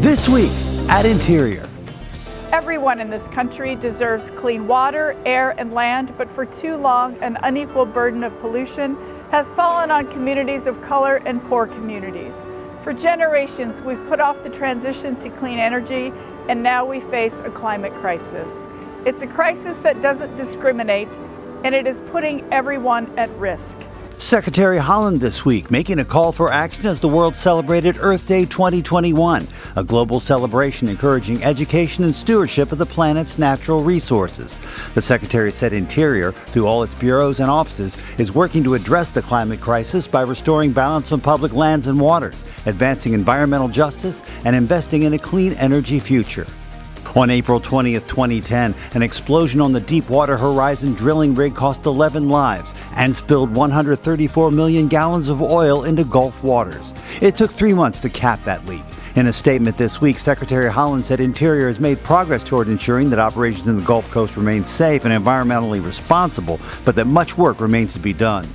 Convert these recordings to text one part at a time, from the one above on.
This week at Interior. Everyone in this country deserves clean water, air, and land, but for too long, an unequal burden of pollution has fallen on communities of color and poor communities. For generations, we've put off the transition to clean energy, and now we face a climate crisis. It's a crisis that doesn't discriminate, and it is putting everyone at risk. Secretary Haaland this week making a call for action as the world celebrated Earth Day 2021, a global celebration encouraging education and stewardship of the planet's natural resources. The Secretary said Interior, through all its bureaus and offices, is working to address the climate crisis by restoring balance on public lands and waters, advancing environmental justice, and investing in a clean energy future. On April 20th, 2010, an explosion on the Deepwater Horizon drilling rig cost 11 lives and spilled 134 million gallons of oil into Gulf waters. It took 3 months to cap that leak. In a statement this week, Secretary Haaland said Interior has made progress toward ensuring that operations in the Gulf Coast remain safe and environmentally responsible, but that much work remains to be done.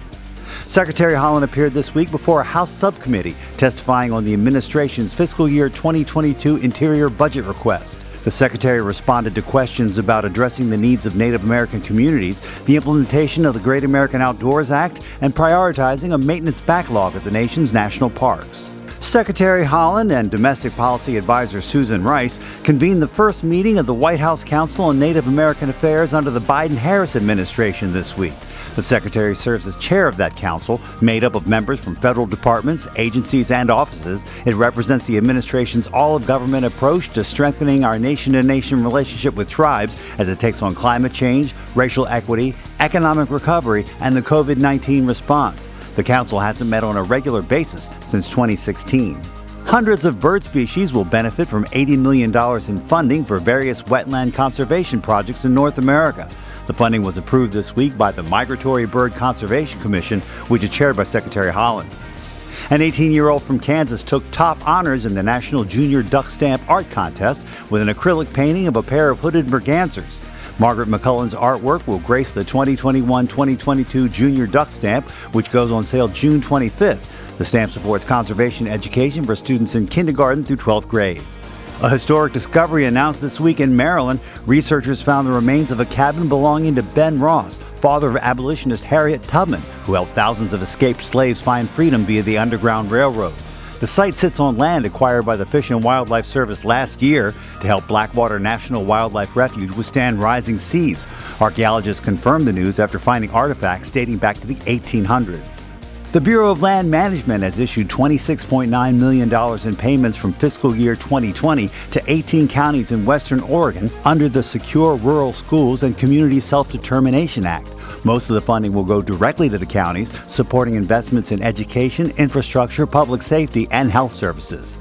Secretary Haaland appeared this week before a House subcommittee testifying on the administration's fiscal year 2022 Interior budget request. The Secretary responded to questions about addressing the needs of Native American communities, the implementation of the Great American Outdoors Act, and prioritizing a maintenance backlog at the nation's national parks. Secretary Haaland and Domestic Policy Advisor Susan Rice convened the first meeting of the White House Council on Native American Affairs under the Biden-Harris administration this week. The Secretary serves as chair of that council, made up of members from federal departments, agencies, and offices. It represents the administration's all-of-government approach to strengthening our nation-to-nation relationship with tribes as it takes on climate change, racial equity, economic recovery, and the COVID-19 response. The council hasn't met on a regular basis since 2016. Hundreds of bird species will benefit from $80 million in funding for various wetland conservation projects in North America. The funding was approved this week by the Migratory Bird Conservation Commission, which is chaired by Secretary Haaland. An 18-year-old from Kansas took top honors in the National Junior Duck Stamp Art Contest with an acrylic painting of a pair of hooded mergansers. Margaret McCullen's artwork will grace the 2021-2022 Junior Duck Stamp, which goes on sale June 25th. The stamp supports conservation education for students in kindergarten through 12th grade. A historic discovery announced this week in Maryland. Researchers found the remains of a cabin belonging to Ben Ross, father of abolitionist Harriet Tubman, who helped thousands of escaped slaves find freedom via the Underground Railroad. The site sits on land acquired by the Fish and Wildlife Service last year to help Blackwater National Wildlife Refuge withstand rising seas. Archaeologists confirmed the news after finding artifacts dating back to the 1800s. The Bureau of Land Management has issued $26.9 million in payments from fiscal year 2020 to 18 counties in western Oregon under the Secure Rural Schools and Community Self-Determination Act. Most of the funding will go directly to the counties, supporting investments in education, infrastructure, public safety, and health services.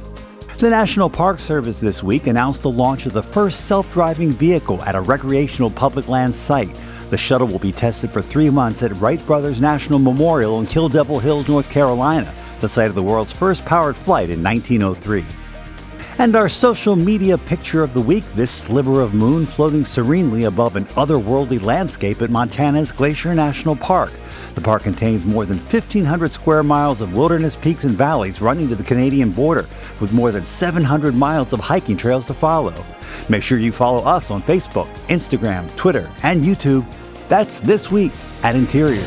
The National Park Service this week announced the launch of the first self-driving vehicle at a recreational public land site. The shuttle will be tested for 3 months at Wright Brothers National Memorial in Kill Devil Hills, North Carolina, the site of the world's first powered flight in 1903. And our social media picture of the week, this sliver of moon floating serenely above an otherworldly landscape at Montana's Glacier National Park. The park contains more than 1,500 square miles of wilderness peaks and valleys running to the Canadian border, with more than 700 miles of hiking trails to follow. Make sure you follow us on Facebook, Instagram, Twitter, and YouTube. That's This Week at Interior.